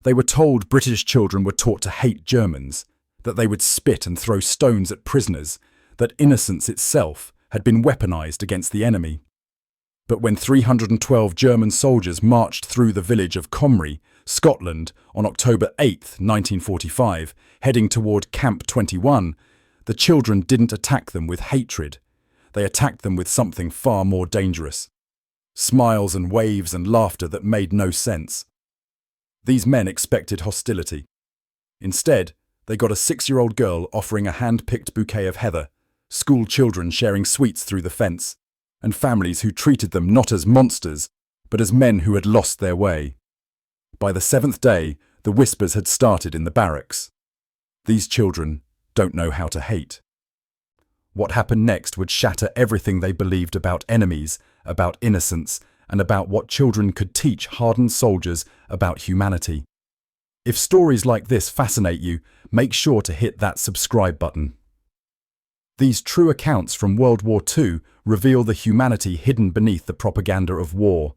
They were told British children were taught to hate Germans, that they would spit and throw stones at prisoners, that innocence itself had been weaponized against the enemy. But when 312 German soldiers marched through the village of Comrie, Scotland, on October 8, 1945, heading toward Camp 21, the children didn't attack them with hatred. They attacked them with something far more dangerous. Smiles and waves and laughter that made no sense. These men expected hostility. Instead, they got a 6-year-old girl offering a hand-picked bouquet of heather, school children sharing sweets through the fence, and families who treated them not as monsters, but as men who had lost their way. By the 7th day, the whispers had started in the barracks. These children don't know how to hate. What happened next would shatter everything they believed about enemies, about innocence, and about what children could teach hardened soldiers about humanity. If stories like this fascinate you, make sure to hit that subscribe button. These true accounts from World War II reveal the humanity hidden beneath the propaganda of war.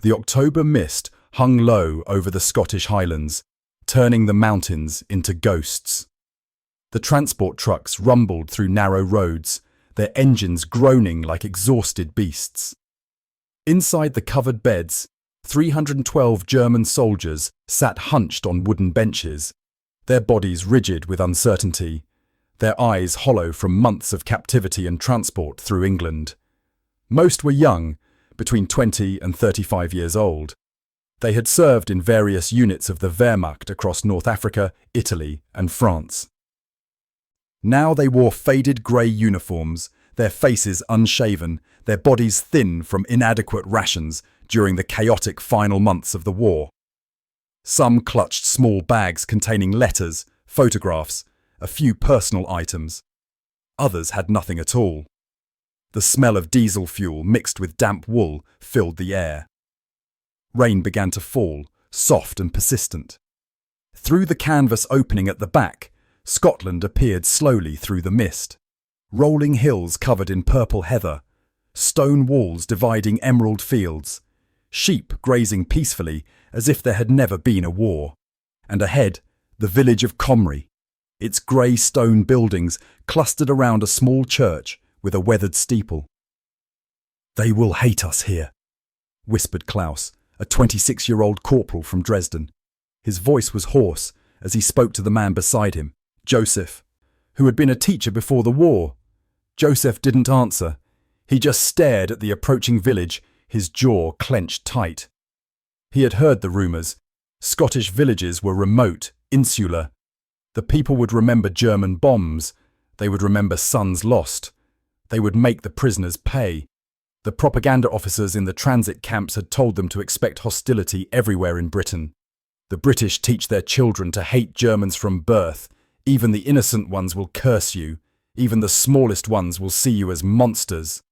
The October mist hung low over the Scottish Highlands, turning the mountains into ghosts. The transport trucks rumbled through narrow roads, their engines groaning like exhausted beasts. Inside the covered beds, 312 German soldiers sat hunched on wooden benches, their bodies rigid with uncertainty, their eyes hollow from months of captivity and transport through England. Most were young, between 20 and 35 years old. They had served in various units of the Wehrmacht across North Africa, Italy, and France. Now they wore faded grey uniforms, their faces unshaven, their bodies thin from inadequate rations during the chaotic final months of the war. Some clutched small bags containing letters, photographs, a few personal items. Others had nothing at all. The smell of diesel fuel mixed with damp wool filled the air. Rain began to fall, soft and persistent. Through the canvas opening at the back, Scotland appeared slowly through the mist. Rolling hills covered in purple heather, stone walls dividing emerald fields, sheep grazing peacefully as if there had never been a war. And ahead, the village of Comrie, its grey stone buildings clustered around a small church with a weathered steeple. "They will hate us here," whispered Klaus, a 26-year-old corporal from Dresden. His voice was hoarse as he spoke to the man beside him, Joseph, who had been a teacher before the war. Joseph didn't answer. He just stared at the approaching village, his jaw clenched tight. He had heard the rumours. Scottish villages were remote, insular. The people would remember German bombs. They would remember sons lost. They would make the prisoners pay. The propaganda officers in the transit camps had told them to expect hostility everywhere in Britain. The British teach their children to hate Germans from birth. Even the innocent ones will curse you. Even the smallest ones will see you as monsters.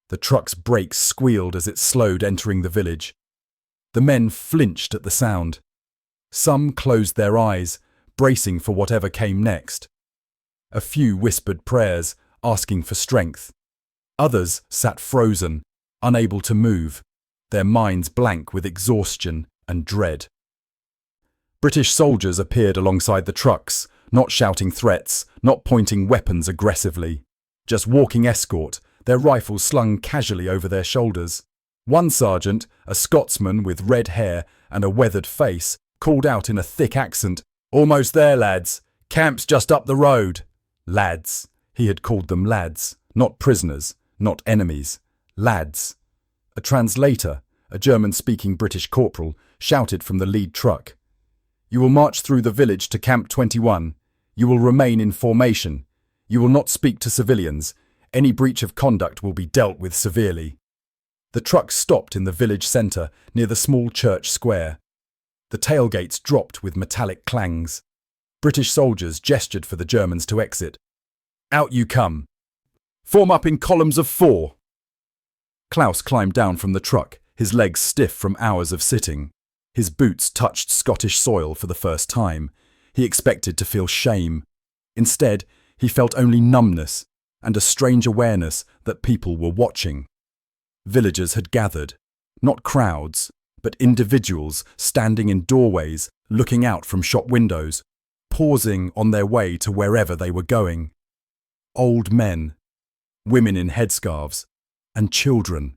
The truck's brakes squealed as it slowed entering the village. The men flinched at the sound. Some closed their eyes, bracing for whatever came next. A few whispered prayers, asking for strength. Others sat frozen, unable to move, their minds blank with exhaustion and dread. British soldiers appeared alongside the trucks, not shouting threats, not pointing weapons aggressively, just walking escort, their rifles slung casually over their shoulders. One sergeant, a Scotsman with red hair and a weathered face, called out in a thick accent, "Almost there, lads. Camp's just up the road." Lads. He had called them lads, not prisoners, not enemies. Lads. A translator, a German-speaking British corporal, shouted from the lead truck, "You will march through the village to Camp 21. You will remain in formation. You will not speak to civilians. Any breach of conduct will be dealt with severely." The truck stopped in the village centre near the small church square. The tailgates dropped with metallic clangs. British soldiers gestured for the Germans to exit. "Out you come. Form up in columns of 4. Klaus climbed down from the truck, his legs stiff from hours of sitting. His boots touched Scottish soil for the first time. He expected to feel shame. Instead, he felt only numbness and a strange awareness that people were watching. Villagers had gathered, not crowds, but individuals standing in doorways, looking out from shop windows, pausing on their way to wherever they were going. Old men, women in headscarves, and children.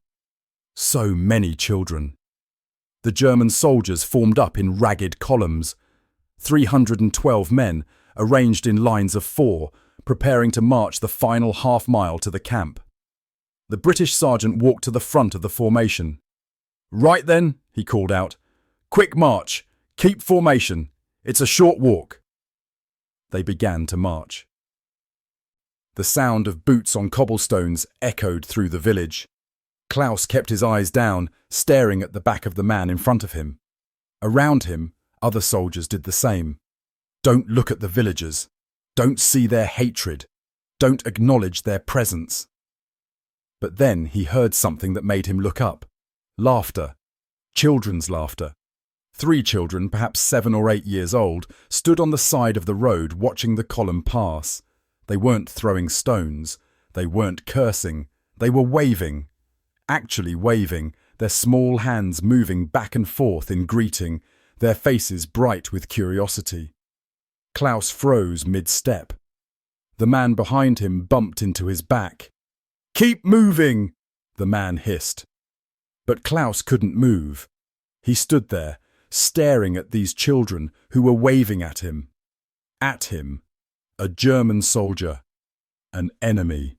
So many children. The German soldiers formed up in ragged columns, 312 men arranged in lines of 4, preparing to march the final half-mile to the camp. The British sergeant walked to the front of the formation. "Right then," he called out. "Quick march! Keep formation! It's a short walk!" They began to march. The sound of boots on cobblestones echoed through the village. Klaus kept his eyes down, staring at the back of the man in front of him. Around him, other soldiers did the same. Don't look at the villagers. Don't see their hatred. Don't acknowledge their presence. But then he heard something that made him look up. Laughter. Children's laughter. 3 children, perhaps 7 or 8 years old, stood on the side of the road watching the column pass. They weren't throwing stones. They weren't cursing. They were waving. Actually waving, their small hands moving back and forth in greeting, their faces bright with curiosity. Klaus froze mid-step. The man behind him bumped into his back. "Keep moving!" the man hissed. But Klaus couldn't move. He stood there, staring at these children who were waving at him. At him. A German soldier. An enemy.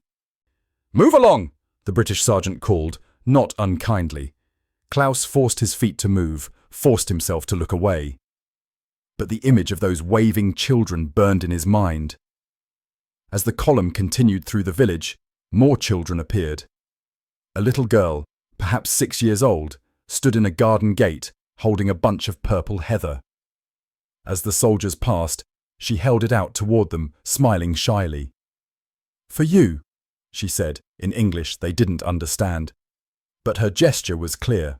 "Move along!" the British sergeant called, not unkindly. Klaus forced his feet to move, forced himself to look away. But the image of those waving children burned in his mind. As the column continued through the village, more children appeared. A little girl, perhaps 6 years old, stood in a garden gate, holding a bunch of purple heather. As the soldiers passed, she held it out toward them, smiling shyly. "For you," she said, in English they didn't understand. But her gesture was clear.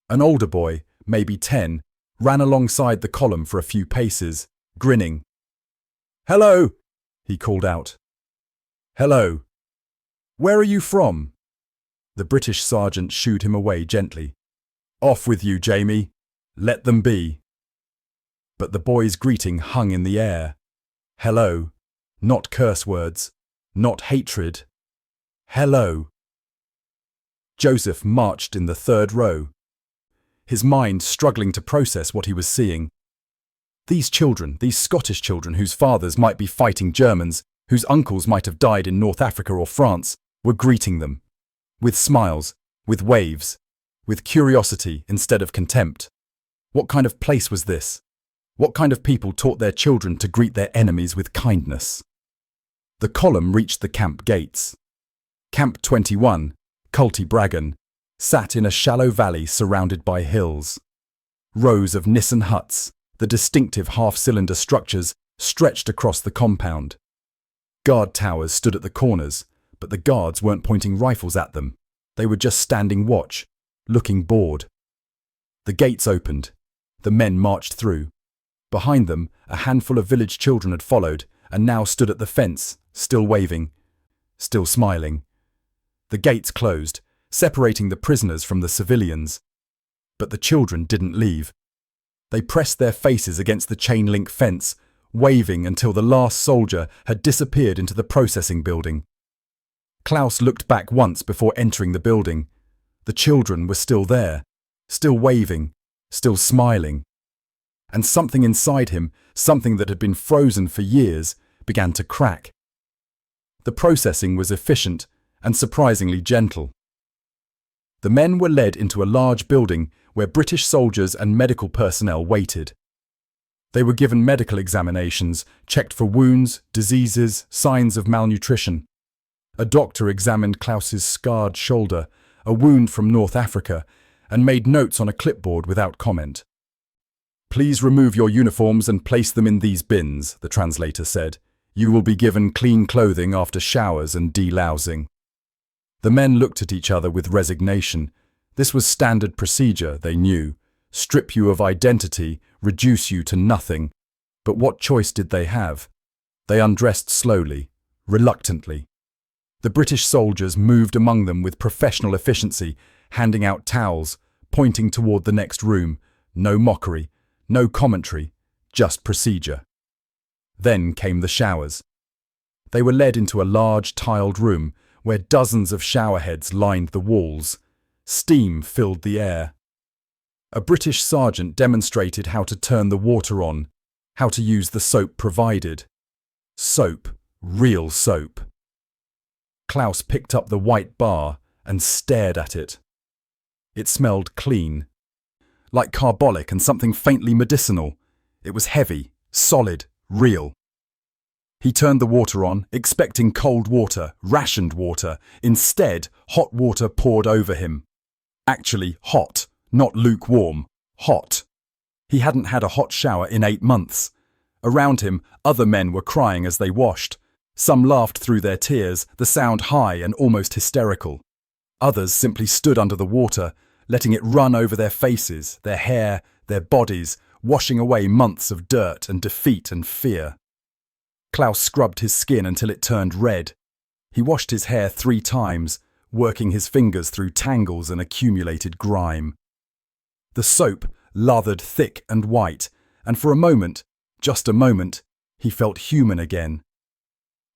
An older boy, maybe 10, ran alongside the column for a few paces, grinning. "Hello," he called out. "Hello. Where are you from?" The British sergeant shooed him away gently. "Off with you, Jamie. Let them be." But the boy's greeting hung in the air. Hello. Not curse words. Not hatred. Hello. Joseph marched in the 3rd row, his mind struggling to process what he was seeing. These children, these Scottish children whose fathers might be fighting Germans, whose uncles might have died in North Africa or France, were greeting them. With smiles, with waves, with curiosity instead of contempt. What kind of place was this? What kind of people taught their children to greet their enemies with kindness? The column reached the camp gates. Camp 21, Cruelty Bragan, sat in a shallow valley surrounded by hills. Rows of Nissen huts, the distinctive half-cylinder structures, stretched across the compound. Guard towers stood at the corners, but the guards weren't pointing rifles at them. They were just standing watch, looking bored. The gates opened. The men marched through. Behind them, a handful of village children had followed and now stood at the fence, still waving, still smiling. The gates closed, separating the prisoners from the civilians. But the children didn't leave. They pressed their faces against the chain-link fence, waving until the last soldier had disappeared into the processing building. Klaus looked back once before entering the building. The children were still there, still waving, still smiling. And something inside him, something that had been frozen for years, began to crack. The processing was efficient and surprisingly gentle. The men were led into a large building where British soldiers and medical personnel waited. They were given medical examinations, checked for wounds, diseases, signs of malnutrition. A doctor examined Klaus's scarred shoulder, a wound from North Africa, and made notes on a clipboard without comment. "Please remove your uniforms and place them in these bins," the translator said. "You will be given clean clothing after showers and delousing." The men looked at each other with resignation. This was standard procedure, they knew. Strip you of identity, reduce you to nothing. But what choice did they have? They undressed slowly, reluctantly. The British soldiers moved among them with professional efficiency, handing out towels, pointing toward the next room. No mockery, No commentary, just procedure. Then came the showers. They were led into a large tiled room where dozens of shower heads lined the walls. Steam filled the air. A British sergeant demonstrated how to turn the water on, how to use the soap provided. Soap, real soap. Klaus picked up the white bar and stared at it. It smelled clean, like carbolic and something faintly medicinal. It was heavy, solid, real. He turned the water on, expecting cold water, rationed water. Instead, hot water poured over him. Actually hot, not lukewarm, hot. He hadn't had a hot shower in 8 months. Around him, other men were crying as they washed. Some laughed through their tears, the sound high and almost hysterical. Others simply stood under the water, letting it run over their faces, their hair, their bodies, washing away months of dirt and defeat and fear. Klaus scrubbed his skin until it turned red. He washed his hair 3 times, working his fingers through tangles and accumulated grime. The soap lathered thick and white, and for a moment, just a moment, he felt human again.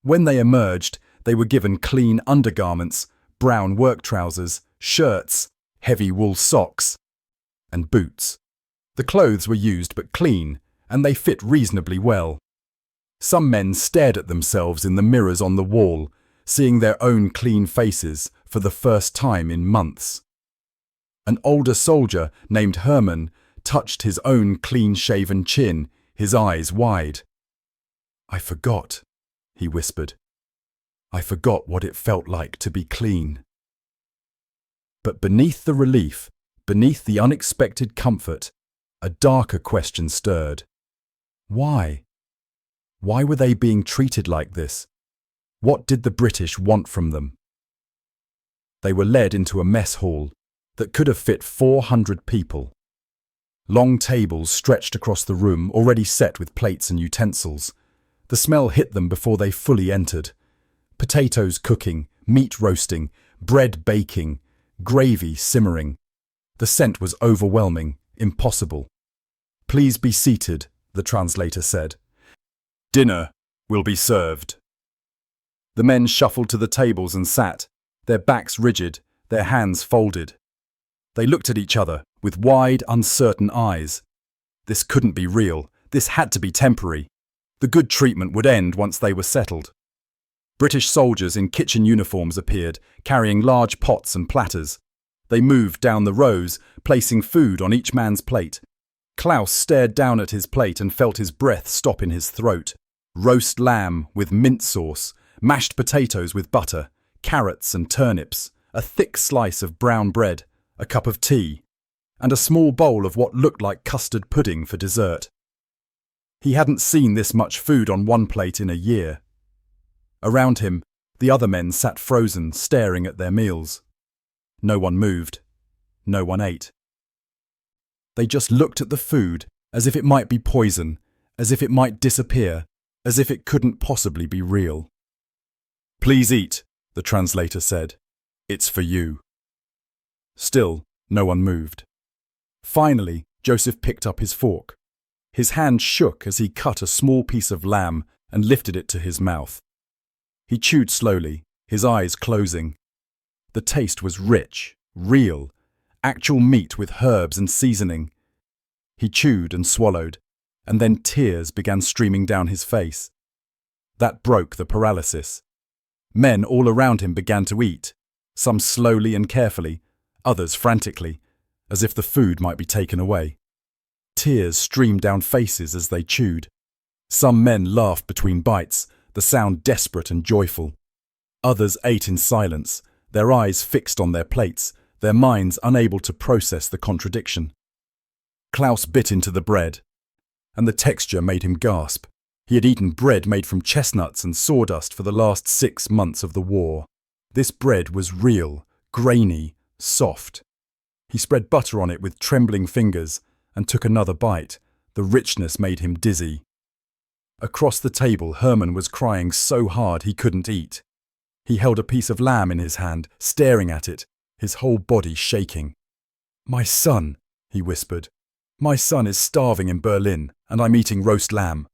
When they emerged, they were given clean undergarments, brown work trousers, shirts, heavy wool socks, and boots. The clothes were used but clean, and they fit reasonably well. Some men stared at themselves in the mirrors on the wall, seeing their own clean faces for the first time in months. An older soldier named Hermann touched his own clean-shaven chin, his eyes wide. "I forgot," he whispered. "I forgot what it felt like to be clean." But beneath the relief, beneath the unexpected comfort, a darker question stirred. Why? Why were they being treated like this? What did the British want from them? They were led into a mess hall that could have fit 400 people. Long tables stretched across the room, already set with plates and utensils. The smell hit them before they fully entered. Potatoes cooking, meat roasting, bread baking, gravy simmering. The scent was overwhelming, impossible. "Please be seated," the translator said. "Dinner will be served." The men shuffled to the tables and sat, their backs rigid, their hands folded. They looked at each other with wide, uncertain eyes. This couldn't be real. This had to be temporary. The good treatment would end once they were settled. British soldiers in kitchen uniforms appeared, carrying large pots and platters. They moved down the rows, placing food on each man's plate. Klaus stared down at his plate and felt his breath stop in his throat. Roast lamb with mint sauce, mashed potatoes with butter, carrots and turnips, a thick slice of brown bread, a cup of tea, and a small bowl of what looked like custard pudding for dessert. He hadn't seen this much food on one plate in a year. Around him, the other men sat frozen, staring at their meals. No one moved. No one ate. They just looked at the food as if it might be poison, as if it might disappear, as if it couldn't possibly be real. "Please eat," the translator said. "It's for you." Still, no one moved. Finally, Joseph picked up his fork. His hand shook as he cut a small piece of lamb and lifted it to his mouth. He chewed slowly, his eyes closing. The taste was rich, real, actual meat with herbs and seasoning. He chewed and swallowed, and then tears began streaming down his face. That broke the paralysis. Men all around him began to eat, some slowly and carefully, others frantically, as if the food might be taken away. Tears streamed down faces as they chewed. Some men laughed between bites, the sound desperate and joyful. Others ate in silence, their eyes fixed on their plates, their minds unable to process the contradiction. Klaus bit into the bread, and the texture made him gasp. He had eaten bread made from chestnuts and sawdust for the last 6 months of the war. This bread was real, grainy, soft. He spread butter on it with trembling fingers and took another bite. The richness made him dizzy. Across the table, Hermann was crying so hard he couldn't eat. He held a piece of lamb in his hand, staring at it, his whole body shaking. "My son," he whispered. My son is starving in Berlin, and I'm eating roast lamb."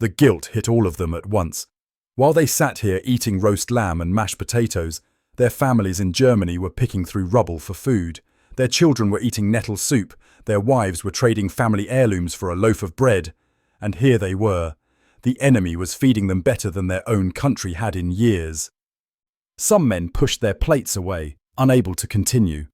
The guilt hit all of them at once. While they sat here eating roast lamb and mashed potatoes, their families in Germany were picking through rubble for food. Their children were eating nettle soup, their wives were trading family heirlooms for a loaf of bread. And here they were. The enemy was feeding them better than their own country had in years. Some men pushed their plates away, unable to continue.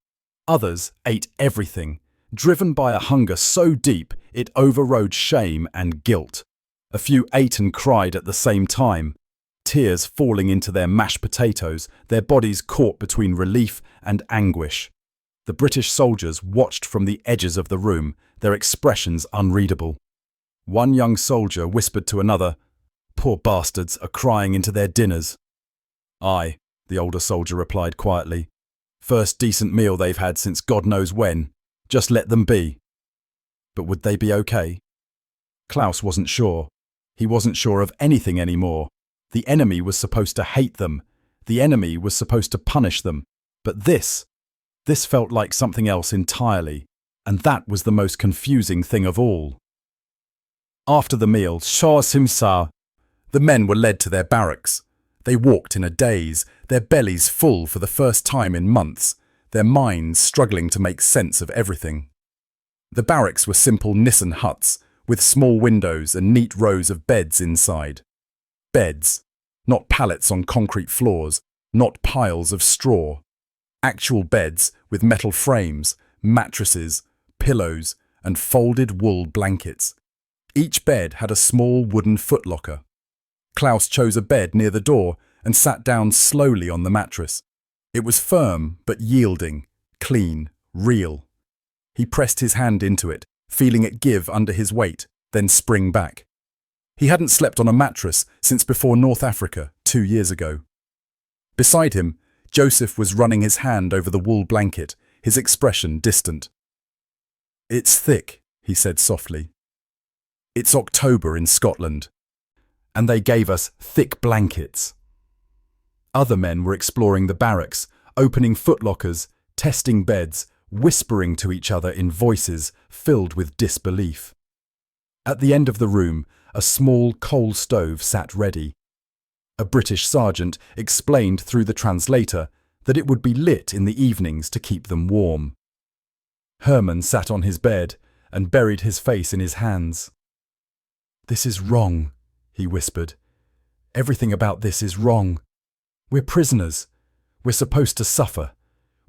Others ate everything, driven by a hunger so deep it overrode shame and guilt. A few ate and cried at the same time, tears falling into their mashed potatoes, their bodies caught between relief and anguish. The British soldiers watched from the edges of the room, their expressions unreadable. One young soldier whispered to another, "Poor bastards are crying into their dinners." "Aye," the older soldier replied quietly. "First decent meal they've had since God knows when. Just let them be." But would they be okay? Klaus wasn't sure. He wasn't sure of anything anymore. The enemy was supposed to hate them. The enemy was supposed to punish them. But this felt like something else entirely. And that was the most confusing thing of all. After the meal, the men were led to their barracks. They walked in a daze, their bellies full for the first time in months, their minds struggling to make sense of everything. The barracks were simple Nissen huts, with small windows and neat rows of beds inside. Beds, not pallets on concrete floors, not piles of straw. Actual beds with metal frames, mattresses, pillows, and folded wool blankets. Each bed had a small wooden footlocker. Klaus chose a bed near the door and sat down slowly on the mattress. It was firm but yielding, clean, real. He pressed his hand into it, feeling it give under his weight, then spring back. He hadn't slept on a mattress since before North Africa 2 years ago. Beside him, Joseph was running his hand over the wool blanket, his expression distant. "It's thick," he said softly. "It's October in Scotland, and they gave us thick blankets." Other men were exploring the barracks, opening footlockers, testing beds, whispering to each other in voices filled with disbelief. At the end of the room, a small coal stove sat ready. A British sergeant explained through the translator that it would be lit in the evenings to keep them warm. Herman sat on his bed and buried his face in his hands. "This is wrong," he whispered. "Everything about this is wrong. We're prisoners. We're supposed to suffer.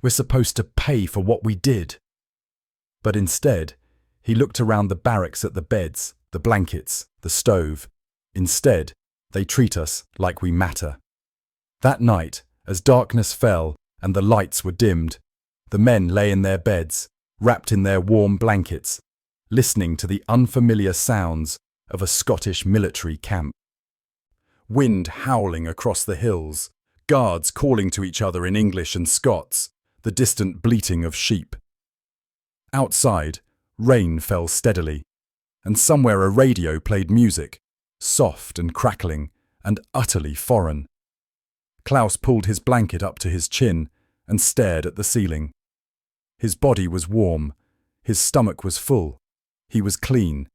We're supposed to pay for what we did." But instead, he looked around the barracks at the beds, the blankets, the stove. Instead, they treat us like we matter. That night, as darkness fell and the lights were dimmed, the men lay in their beds, wrapped in their warm blankets, listening to the unfamiliar sounds of a Scottish military camp. Wind howling across the hills, guards calling to each other in English and Scots, the distant bleating of sheep. Outside, rain fell steadily, and somewhere a radio played music, soft and crackling and utterly foreign. Klaus pulled his blanket up to his chin and stared at the ceiling. His body was warm, his stomach was full, he was clean,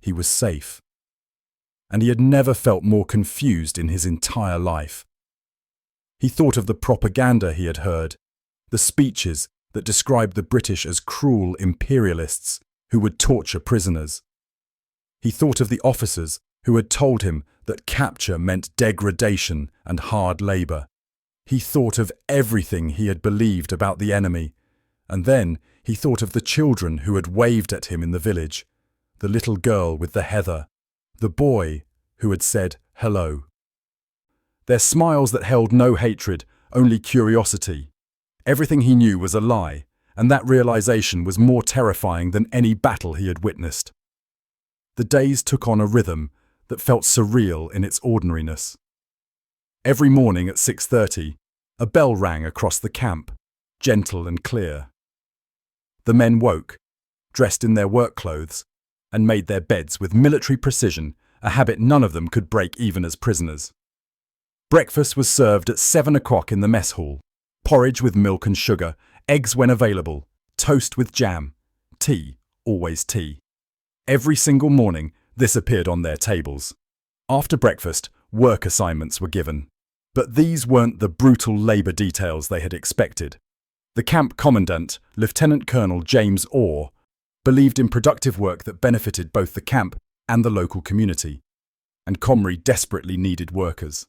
he was safe. And he had never felt more confused in his entire life. He thought of the propaganda he had heard, the speeches that described the British as cruel imperialists who would torture prisoners. He thought of the officers who had told him that capture meant degradation and hard labour. He thought of everything he had believed about the enemy, and then he thought of the children who had waved at him in the village, the little girl with the heather, the boy who had said hello. Their smiles that held no hatred, only curiosity. Everything he knew was a lie, and that realization was more terrifying than any battle he had witnessed. The days took on a rhythm that felt surreal in its ordinariness. Every morning at 6:30, a bell rang across the camp, gentle and clear. The men woke, dressed in their work clothes, and made their beds with military precision, a habit none of them could break even as prisoners. Breakfast was served at 7 o'clock in the mess hall. Porridge with milk and sugar, eggs when available, toast with jam, tea always tea. Every single morning, this appeared on their tables. After breakfast, work assignments were given. But these weren't the brutal labour details they had expected. The camp commandant, Lieutenant Colonel James Orr, believed in productive work that benefited both the camp and the local community, and Comrie desperately needed workers.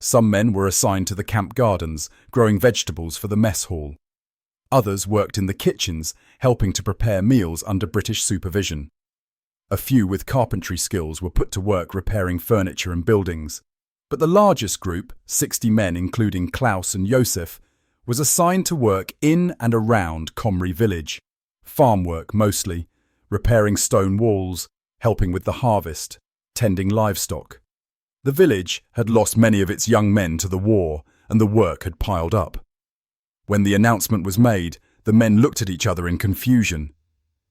Some men were assigned to the camp gardens, growing vegetables for the mess hall. Others worked in the kitchens, helping to prepare meals under British supervision. A few with carpentry skills were put to work repairing furniture and buildings. But the largest group, 60 men including Klaus and Josef, was assigned to work in and around Comrie village. Farm work mostly, repairing stone walls, helping with the harvest, tending livestock. The village had lost many of its young men to the war, and the work had piled up. When the announcement was made, the men looked at each other in confusion.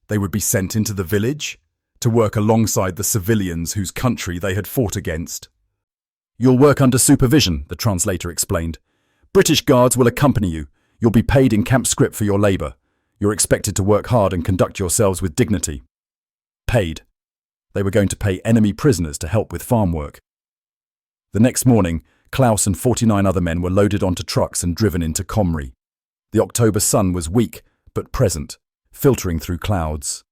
They would be sent into the village to work alongside the civilians whose country they had fought against. "You'll work under supervision," the translator explained. "British guards will accompany you. You'll be paid in camp scrip for your labour. You're expected to work hard and conduct yourselves with dignity." Paid. They were going to pay enemy prisoners to help with farm work. The next morning, Klaus and 49 other men were loaded onto trucks and driven into Comrie. The October sun was weak but present, filtering through clouds.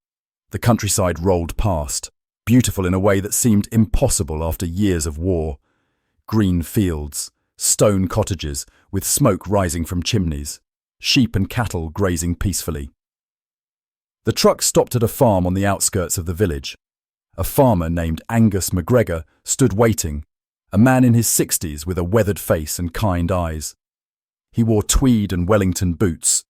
The countryside rolled past, beautiful in a way that seemed impossible after years of war. Green fields, stone cottages with smoke rising from chimneys, sheep and cattle grazing peacefully. The truck stopped at a farm on the outskirts of the village. A farmer named Angus MacGregor stood waiting, a man in his 60s with a weathered face and kind eyes. He wore tweed and Wellington boots.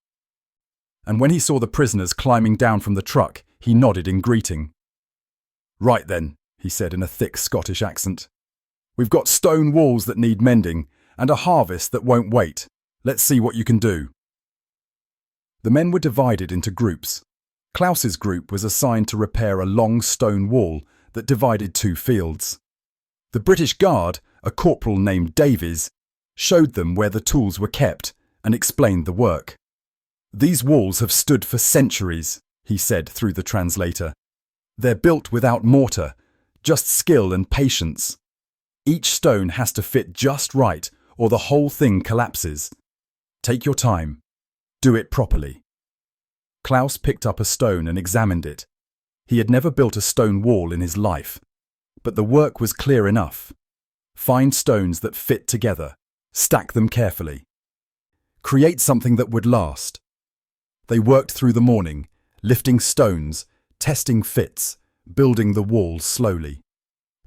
And when he saw the prisoners climbing down from the truck, he nodded in greeting. "Right then," he said in a thick Scottish accent. "We've got stone walls that need mending and a harvest that won't wait. Let's see what you can do." The men were divided into groups. Klaus's group was assigned to repair a long stone wall that divided two fields. The British Guard, a corporal named Davies, showed them where the tools were kept and explained the work. "These walls have stood for centuries," he said through the translator. "They're built without mortar, just skill and patience. Each stone has to fit just right or the whole thing collapses. Take your time. Do it properly." Klaus picked up a stone and examined it. He had never built a stone wall in his life, but the work was clear enough. Find stones that fit together, stack them carefully. Create something that would last. They worked through the morning, lifting stones, testing fits, building the wall slowly.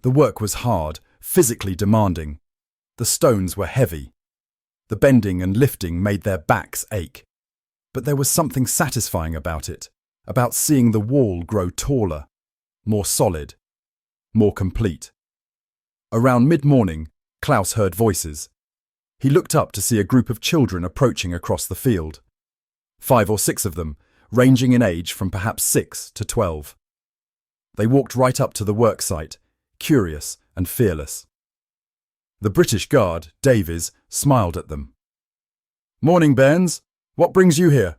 The work was hard, physically demanding. The stones were heavy. The bending and lifting made their backs ache. But there was something satisfying about it, about seeing the wall grow taller, more solid, more complete. Around mid-morning, Klaus heard voices. He looked up to see a group of children approaching across the field. 5 or 6 of them, ranging in age from perhaps 6 to 12. They walked right up to the worksite, curious and fearless. The British Guard, Davies, smiled at them. "Morning, bairns. What brings you here?"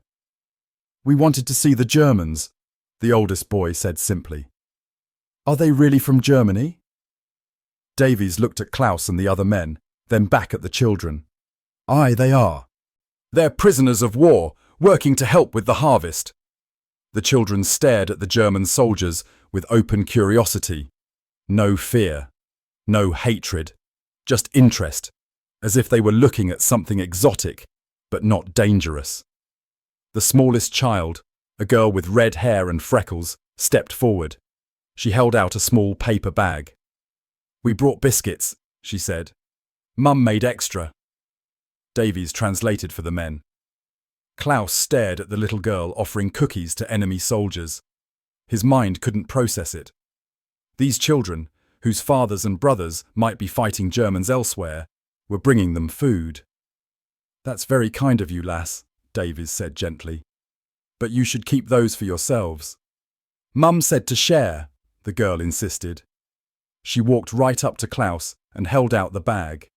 "We wanted to see the Germans," the oldest boy said simply. "Are they really from Germany?" Davies looked at Klaus and the other men, then back at the children. "Aye, they are. They're prisoners of war, working to help with the harvest." The children stared at the German soldiers with open curiosity. No fear, no hatred, just interest, as if they were looking at something exotic, but not dangerous. The smallest child, a girl with red hair and freckles, stepped forward. She held out a small paper bag. "We brought biscuits," she said. "Mum made extra." Davies translated for the men. Klaus stared at the little girl offering cookies to enemy soldiers. His mind couldn't process it. These children, whose fathers and brothers might be fighting Germans elsewhere, were bringing them food. "That's very kind of you, lass," Davies said gently. "But you should keep those for yourselves." "Mum said to share," the girl insisted. She walked right up to Klaus and held out the bag.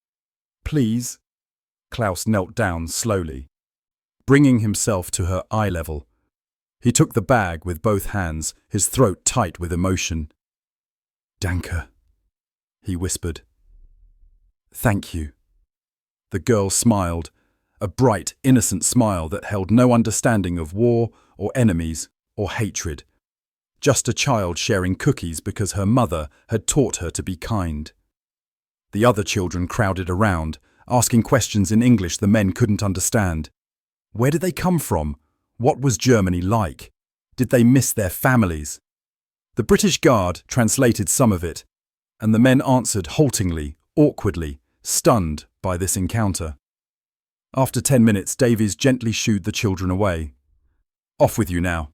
"Please." Klaus knelt down slowly, bringing himself to her eye level. He took the bag with both hands, his throat tight with emotion. "Danke," he whispered. "Thank you." The girl smiled, a bright, innocent smile that held no understanding of war or enemies or hatred. Just a child sharing cookies because her mother had taught her to be kind. The other children crowded around, asking questions in English the men couldn't understand. Where did they come from? What was Germany like? Did they miss their families? The British Guard translated some of it, and the men answered haltingly, awkwardly, stunned by this encounter. After 10 minutes, Davies gently shooed the children away. "Off with you now.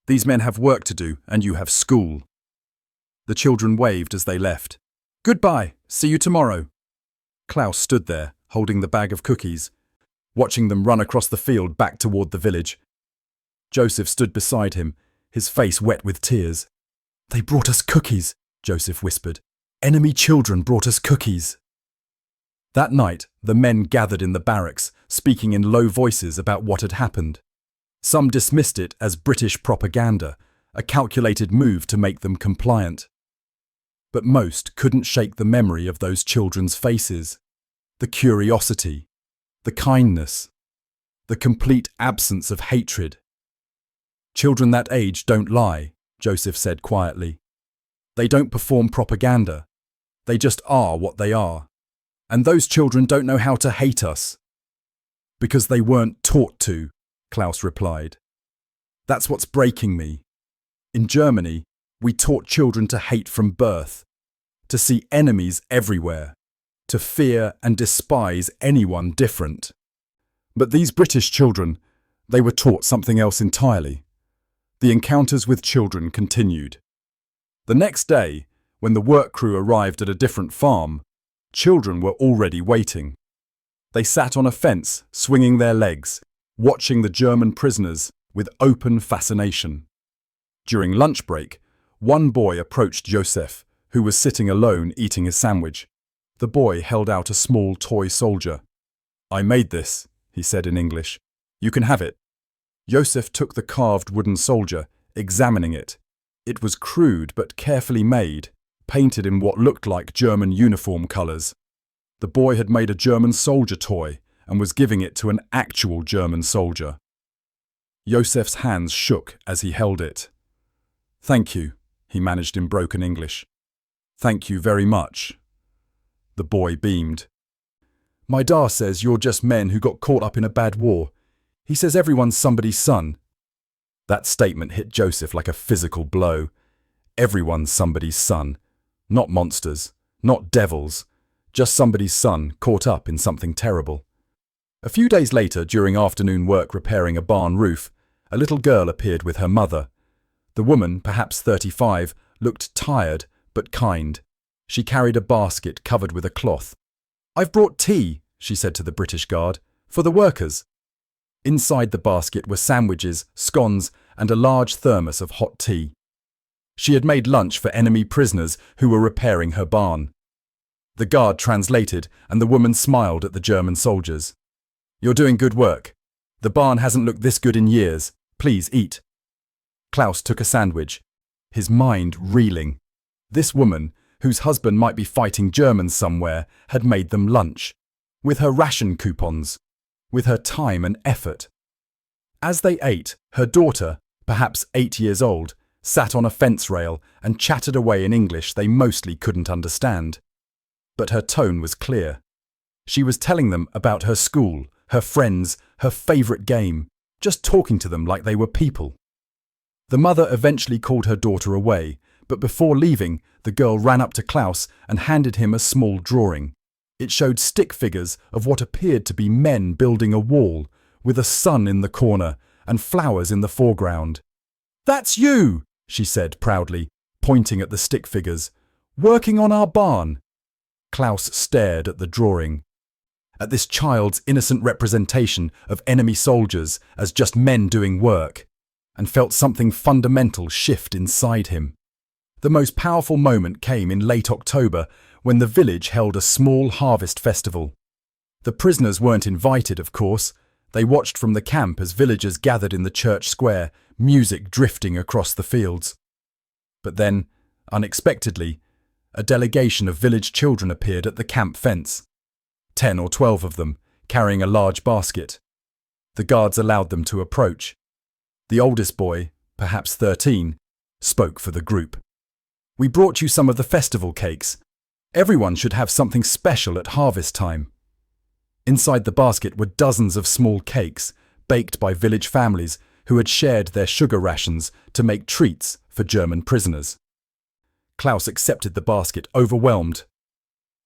These men have work to do, and you have school." The children waved as they left. "Goodbye, see you tomorrow." Klaus stood there, holding the bag of cookies, watching them run across the field back toward the village. Joseph stood beside him, his face wet with tears. "They brought us cookies," Joseph whispered. "Enemy children brought us cookies." That night, the men gathered in the barracks, speaking in low voices about what had happened. Some dismissed it as British propaganda, a calculated move to make them compliant. But most couldn't shake the memory of those children's faces, the curiosity, the kindness, the complete absence of hatred. "Children that age don't lie," Joseph said quietly. "They don't perform propaganda. They just are what they are. And those children don't know how to hate us." "Because they weren't taught to," Klaus replied. "That's what's breaking me. In Germany, we taught children to hate from birth, to see enemies everywhere, to fear and despise anyone different. But these British children, they were taught something else entirely." The encounters with children continued. The next day, when the work crew arrived at a different farm, children were already waiting. They sat on a fence, swinging their legs, watching the German prisoners with open fascination. During lunch break, one boy approached Joseph, who was sitting alone eating his sandwich. The boy held out a small toy soldier. "I made this," he said in English. "You can have it." Joseph took the carved wooden soldier, examining it. It was crude but carefully made, painted in what looked like German uniform colours. The boy had made a German soldier toy and was giving it to an actual German soldier. Joseph's hands shook as he held it. "Thank you," he managed in broken English. "Thank you very much." The boy beamed. "My dad says you're just men who got caught up in a bad war. He says everyone's somebody's son." That statement hit Joseph like a physical blow. Everyone's somebody's son. Not monsters, not devils, just somebody's son caught up in something terrible. A few days later, during afternoon work repairing a barn roof, a little girl appeared with her mother. The woman, perhaps 35, looked tired but kind. She carried a basket covered with a cloth. "I've brought tea," she said to the British Guard, "for the workers." Inside the basket were sandwiches, scones, and a large thermos of hot tea. She had made lunch for enemy prisoners who were repairing her barn. The guard translated, and the woman smiled at the German soldiers. "You're doing good work. The barn hasn't looked this good in years. Please eat." Klaus took a sandwich, his mind reeling. This woman, whose husband might be fighting Germans somewhere, had made them lunch. With her ration coupons. With her time and effort. As they ate, her daughter, perhaps 8 years old, sat on a fence rail and chattered away in English they mostly couldn't understand. But her tone was clear. She was telling them about her school, her friends, her favourite game, just talking to them like they were people. The mother eventually called her daughter away, but before leaving, the girl ran up to Klaus and handed him a small drawing. It showed stick figures of what appeared to be men building a wall, with a sun in the corner and flowers in the foreground. "That's you," she said proudly, pointing at the stick figures, "working on our barn." Klaus stared at the drawing, at this child's innocent representation of enemy soldiers as just men doing work, and felt something fundamental shift inside him. The most powerful moment came in late October when the village held a small harvest festival. The prisoners weren't invited, of course. They watched from the camp as villagers gathered in the church square, music drifting across the fields. But then, unexpectedly, a delegation of village children appeared at the camp fence. 10 or 12 of them, carrying a large basket. The guards allowed them to approach. The oldest boy, perhaps 13, spoke for the group. "We brought you some of the festival cakes. Everyone should have something special at harvest time." Inside the basket were dozens of small cakes, baked by village families who had shared their sugar rations to make treats for German prisoners. Klaus accepted the basket, overwhelmed.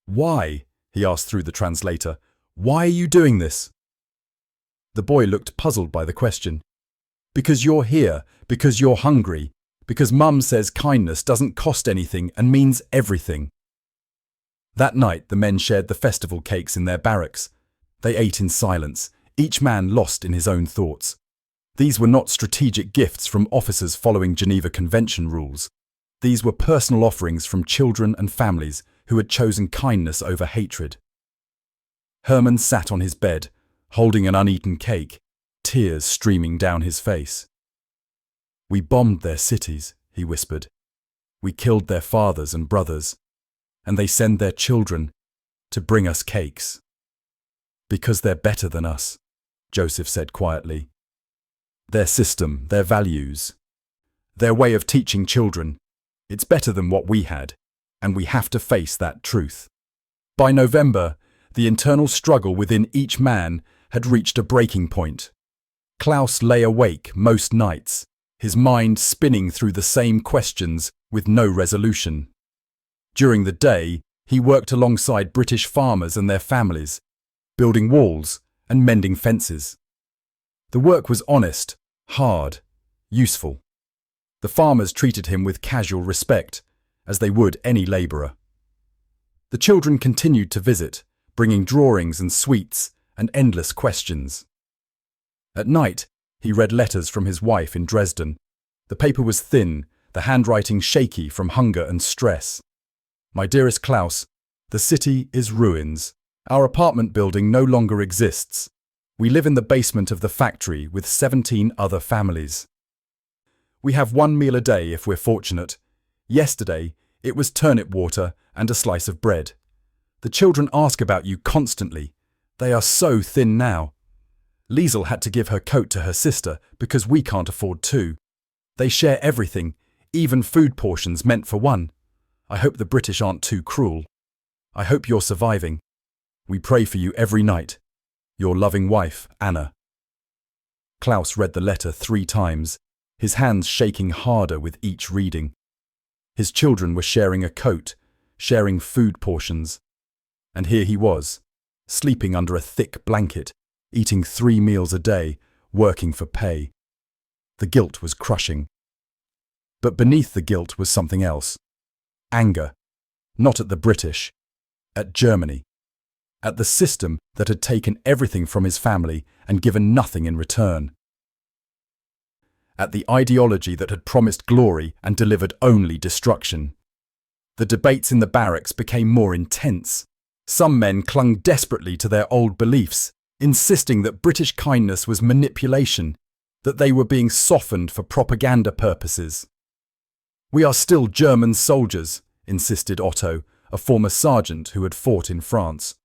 "Why?" he asked through the translator. "Why are you doing this?" The boy looked puzzled by the question. "Because you're here, because you're hungry, because Mum says kindness doesn't cost anything and means everything." That night the men shared the festival cakes in their barracks. They ate in silence, each man lost in his own thoughts. These were not strategic gifts from officers following Geneva Convention rules. These were personal offerings from children and families who had chosen kindness over hatred. Hermann sat on his bed, holding an uneaten cake, tears streaming down his face. "We bombed their cities," he whispered. "We killed their fathers and brothers, and they send their children to bring us cakes." "Because they're better than us," Joseph said quietly. "Their system, their values, their way of teaching children, it's better than what we had, and we have to face that truth." By November, the internal struggle within each man had reached a breaking point. Klaus lay awake most nights, his mind spinning through the same questions with no resolution. During the day, he worked alongside British farmers and their families, building walls and mending fences. The work was honest, hard, useful. The farmers treated him with casual respect, as they would any labourer. The children continued to visit, bringing drawings and sweets and endless questions. At night, he read letters from his wife in Dresden. The paper was thin, the handwriting shaky from hunger and stress. "My dearest Klaus, the city is ruins. Our apartment building no longer exists. We live in the basement of the factory with 17 other families. We have one meal a day if we're fortunate. Yesterday, it was turnip water and a slice of bread. The children ask about you constantly. They are so thin now. Liesel had to give her coat to her sister because we can't afford two. They share everything, even food portions meant for one. I hope the British aren't too cruel. I hope you're surviving. We pray for you every night. Your loving wife, Anna." Klaus read the letter 3 times, his hands shaking harder with each reading. His children were sharing a coat, sharing food portions. And here he was, sleeping under a thick blanket, eating 3 meals a day, working for pay. The guilt was crushing. But beneath the guilt was something else. Anger, not at the British, at Germany, at the system that had taken everything from his family and given nothing in return. At the ideology that had promised glory and delivered only destruction. The debates in the barracks became more intense. Some men clung desperately to their old beliefs, insisting that British kindness was manipulation, that they were being softened for propaganda purposes. "We are still German soldiers," insisted Otto, a former sergeant who had fought in France.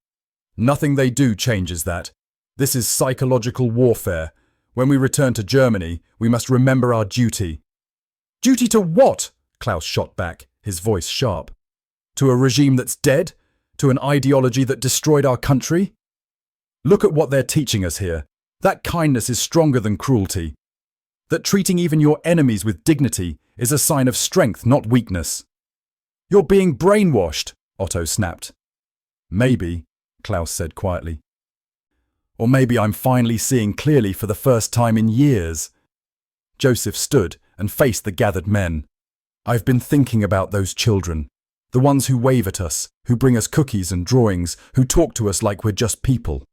"Nothing they do changes that. This is psychological warfare. When we return to Germany, we must remember our duty." "Duty to what?" Klaus shot back, his voice sharp. "To a regime that's dead? To an ideology that destroyed our country? Look at what they're teaching us here. That kindness is stronger than cruelty. That treating even your enemies with dignity is a sign of strength, not weakness." "You're being brainwashed," Otto snapped. "Maybe," Klaus said quietly. "Or maybe I'm finally seeing clearly for the first time in years." Joseph stood and faced the gathered men. "I've been thinking about those children, the ones who wave at us, who bring us cookies and drawings, who talk to us like we're just people."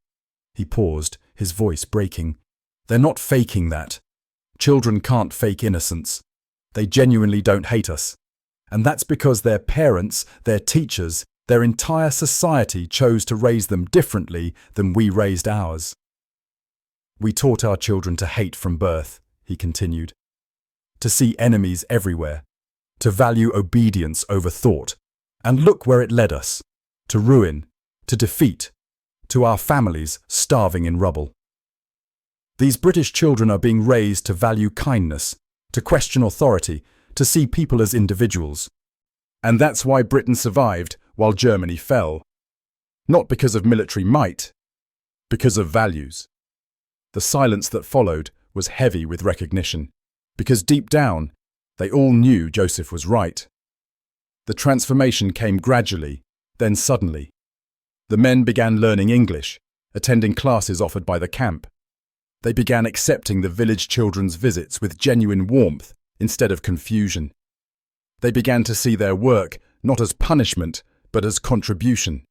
He paused, his voice breaking. "They're not faking that. Children can't fake innocence. They genuinely don't hate us. And that's because their parents, their teachers, their entire society chose to raise them differently than we raised ours." We taught our children to hate from birth, he continued, to see enemies everywhere, to value obedience over thought, and look where it led us, to ruin, to defeat, to our families starving in rubble. These British children are being raised to value kindness, to question authority, to see people as individuals. And that's why Britain survived while Germany fell. Not because of military might, because of values. The silence that followed was heavy with recognition, because deep down, they all knew Joseph was right. The transformation came gradually, then suddenly. The men began learning English, attending classes offered by the camp. They began accepting the village children's visits with genuine warmth instead of confusion. They began to see their work not as punishment, but as contribution.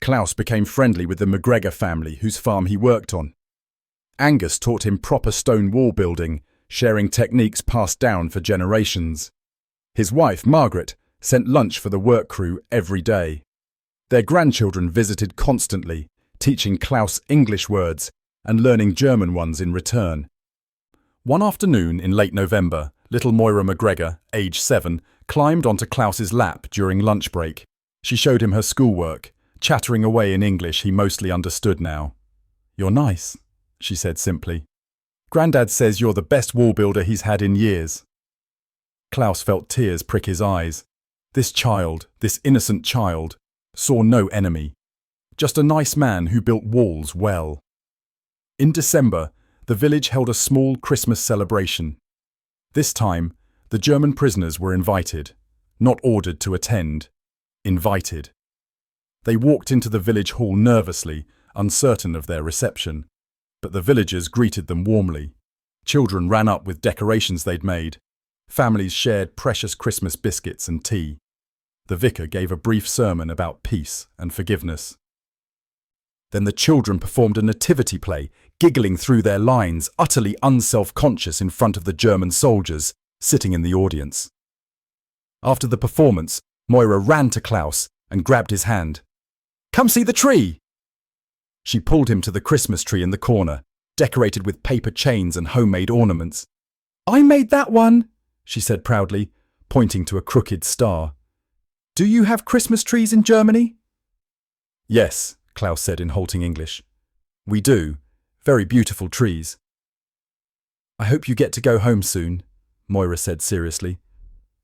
Klaus became friendly with the MacGregor family whose farm he worked on. Angus taught him proper stone wall building, sharing techniques passed down for generations. His wife, Margaret, sent lunch for the work crew every day. Their grandchildren visited constantly, teaching Klaus English words and learning German ones in return. One afternoon in late November, little Moira MacGregor, age 7, climbed onto Klaus's lap during lunch break. She showed him her schoolwork, chattering away in English he mostly understood now. "You're nice," she said simply. "Grandad says you're the best wall builder he's had in years." Klaus felt tears prick his eyes. This child, this innocent child, saw no enemy. Just a nice man who built walls well. In December, the village held a small Christmas celebration. This time, the German prisoners were invited, not ordered to attend, invited. They walked into the village hall nervously, uncertain of their reception, but the villagers greeted them warmly. Children ran up with decorations they'd made. Families shared precious Christmas biscuits and tea. The vicar gave a brief sermon about peace and forgiveness. Then the children performed a nativity play, giggling through their lines, utterly unself-conscious in front of the German soldiers sitting in the audience. After the performance, Moira ran to Klaus and grabbed his hand. "Come see the tree!" She pulled him to the Christmas tree in the corner, decorated with paper chains and homemade ornaments. "I made that one," she said proudly, pointing to a crooked star. "Do you have Christmas trees in Germany?" "Yes," Klaus said in halting English. "We do. Very beautiful trees." "I hope you get to go home soon," Moira said seriously.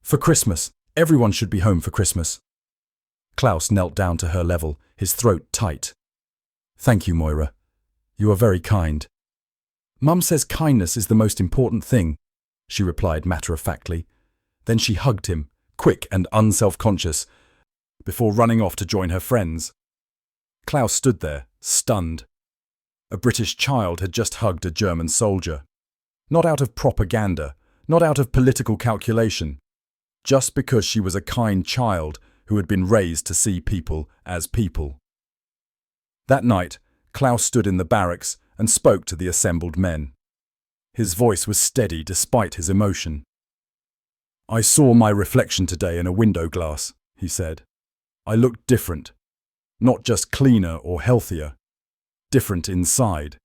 "For Christmas. Everyone should be home for Christmas." Klaus knelt down to her level, his throat tight. "Thank you, Moira. You are very kind." "Mum says kindness is the most important thing," she replied matter-of-factly. Then she hugged him, quick and unself-conscious, before running off to join her friends. Klaus stood there, stunned. A British child had just hugged a German soldier. Not out of propaganda, not out of political calculation, just because she was a kind child who had been raised to see people as people. That night, Klaus stood in the barracks and spoke to the assembled men. His voice was steady despite his emotion. "I saw my reflection today in a window glass," he said. "I looked different. Not just cleaner or healthier. Different inside.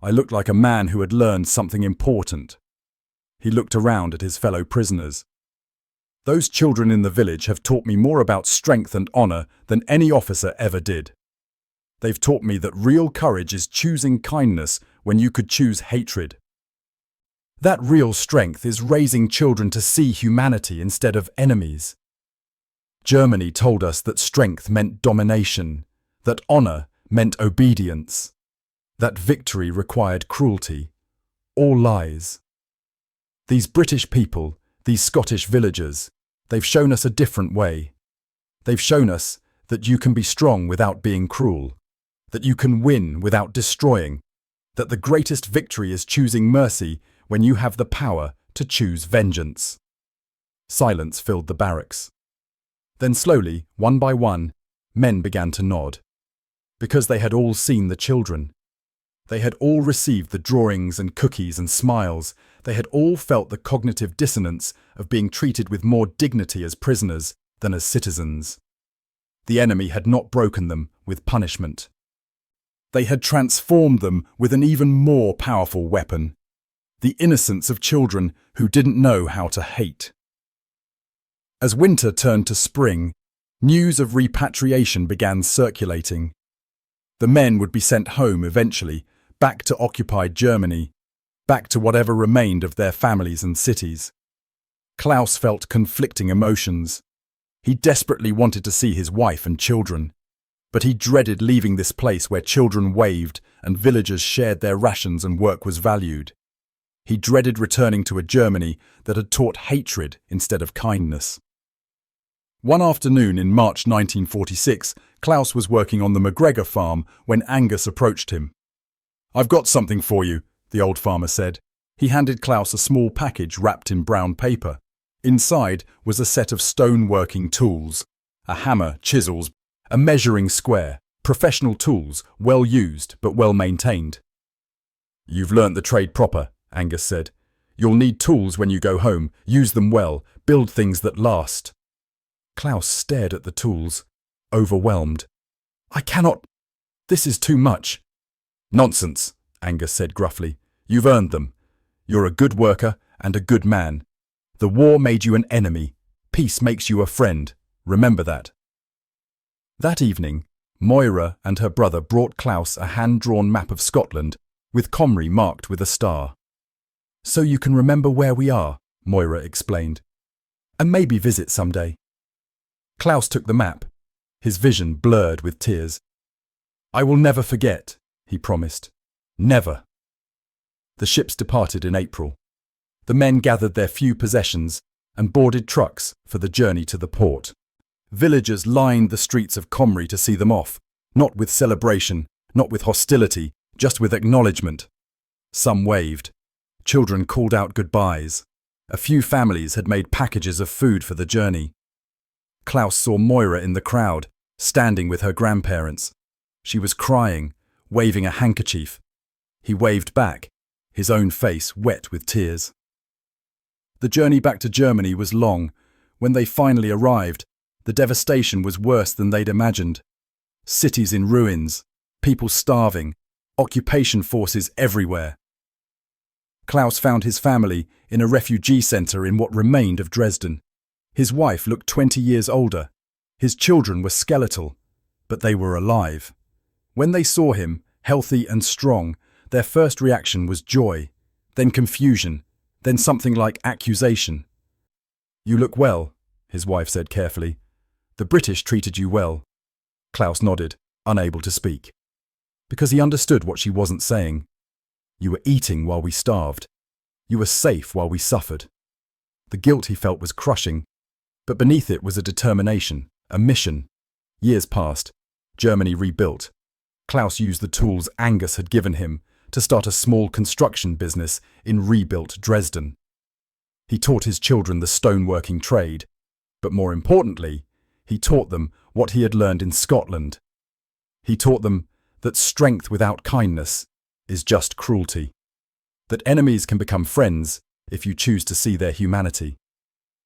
I looked like a man who had learned something important." He looked around at his fellow prisoners. "Those children in the village have taught me more about strength and honor than any officer ever did. They've taught me that real courage is choosing kindness when you could choose hatred. That real strength is raising children to see humanity instead of enemies. Germany told us that strength meant domination, that honor meant obedience, that victory required cruelty. All lies. These British people, these Scottish villagers, they've shown us a different way. They've shown us that you can be strong without being cruel, that you can win without destroying, that the greatest victory is choosing mercy when you have the power to choose vengeance." Silence filled the barracks. Then slowly, one by one, men began to nod. Because they had all seen the children. They had all received the drawings and cookies and smiles. They had all felt the cognitive dissonance of being treated with more dignity as prisoners than as citizens. The enemy had not broken them with punishment. They had transformed them with an even more powerful weapon: the innocence of children who didn't know how to hate. As winter turned to spring, news of repatriation began circulating. The men would be sent home eventually, back to occupied Germany, back to whatever remained of their families and cities. Klaus felt conflicting emotions. He desperately wanted to see his wife and children, but he dreaded leaving this place where children waved and villagers shared their rations and work was valued. He dreaded returning to a Germany that had taught hatred instead of kindness. One afternoon in March 1946, Klaus was working on the MacGregor farm when Angus approached him. "I've got something for you," the old farmer said. He handed Klaus a small package wrapped in brown paper. Inside was a set of stone-working tools: a hammer, chisels, a measuring square, professional tools, well used but well maintained. "You've learnt the trade proper," Angus said. "You'll need tools when you go home. Use them well. Build things that last." Klaus stared at the tools, overwhelmed. "I cannot. This is too much." "Nonsense," Angus said gruffly. "You've earned them. You're a good worker and a good man. The war made you an enemy. Peace makes you a friend. Remember that." That evening, Moira and her brother brought Klaus a hand-drawn map of Scotland with Comrie marked with a star. "So you can remember where we are," Moira explained, "and maybe visit someday." Klaus took the map, his vision blurred with tears. "I will never forget," he promised. "Never." The ships departed in April. The men gathered their few possessions and boarded trucks for the journey to the port. Villagers lined the streets of Comrie to see them off, not with celebration, not with hostility, just with acknowledgement. Some waved. Children called out goodbyes. A few families had made packages of food for the journey. Klaus saw Moira in the crowd, standing with her grandparents. She was crying, waving a handkerchief. He waved back, his own face wet with tears. The journey back to Germany was long. When they finally arrived, the devastation was worse than they'd imagined. Cities in ruins, people starving, occupation forces everywhere. Klaus found his family in a refugee centre in what remained of Dresden. His wife looked 20 years older. His children were skeletal, but they were alive. When they saw him, healthy and strong, their first reaction was joy, then confusion, then something like accusation. "You look well," his wife said carefully. "The British treated you well." Klaus nodded, unable to speak, because he understood what she wasn't saying. "You were eating while we starved. You were safe while we suffered." The guilt he felt was crushing, but beneath it was a determination, a mission. Years passed. Germany rebuilt. Klaus used the tools Angus had given him to start a small construction business in rebuilt Dresden. He taught his children the stoneworking trade, but more importantly, he taught them what he had learned in Scotland. He taught them that strength without kindness is just cruelty, that enemies can become friends if you choose to see their humanity,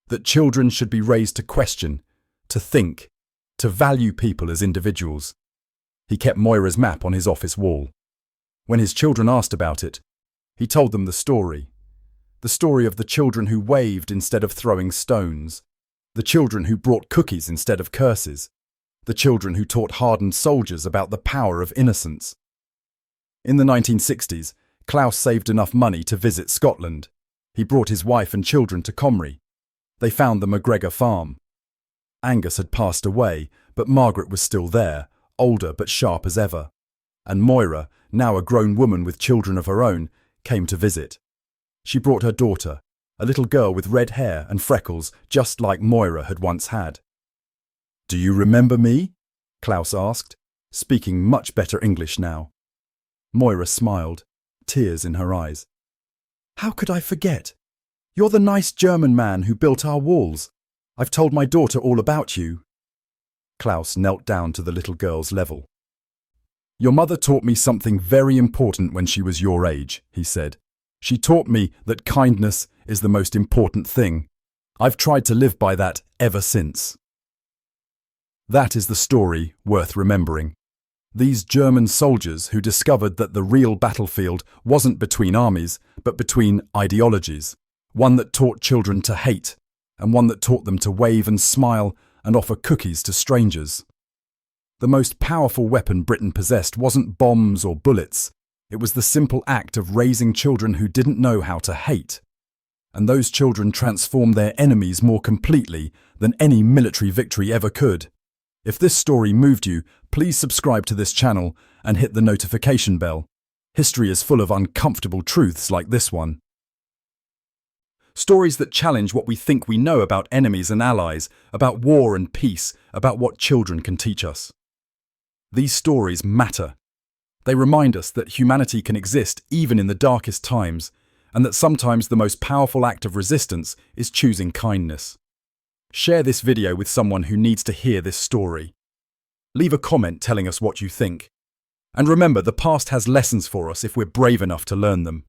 that children should be raised to question, to think, to value people as individuals. He kept Moira's map on his office wall. When his children asked about it, he told them the story of the children who waved instead of throwing stones, the children who brought cookies instead of curses, the children who taught hardened soldiers about the power of innocence. In the 1960s, Klaus saved enough money to visit Scotland. He brought his wife and children to Comrie. They found the MacGregor farm. Angus had passed away, but Margaret was still there, older but sharp as ever. And Moira, now a grown woman with children of her own, came to visit. She brought her daughter, a little girl with red hair and freckles just like Moira had once had. "Do you remember me?" Klaus asked, speaking much better English now. Moira smiled, tears in her eyes. "How could I forget? You're the nice German man who built our walls. I've told my daughter all about you." Klaus knelt down to the little girl's level. "Your mother taught me something very important when she was your age," he said. "She taught me that kindness is the most important thing. I've tried to live by that ever since." That is the story worth remembering. These German soldiers who discovered that the real battlefield wasn't between armies, but between ideologies. One that taught children to hate, and one that taught them to wave and smile and offer cookies to strangers. The most powerful weapon Britain possessed wasn't bombs or bullets. It was the simple act of raising children who didn't know how to hate. And those children transformed their enemies more completely than any military victory ever could. If this story moved you, please subscribe to this channel and hit the notification bell. History is full of uncomfortable truths like this one. Stories that challenge what we think we know about enemies and allies, about war and peace, about what children can teach us. These stories matter. They remind us that humanity can exist even in the darkest times, and that sometimes the most powerful act of resistance is choosing kindness. Share this video with someone who needs to hear this story. Leave a comment telling us what you think. And remember, the past has lessons for us if we're brave enough to learn them.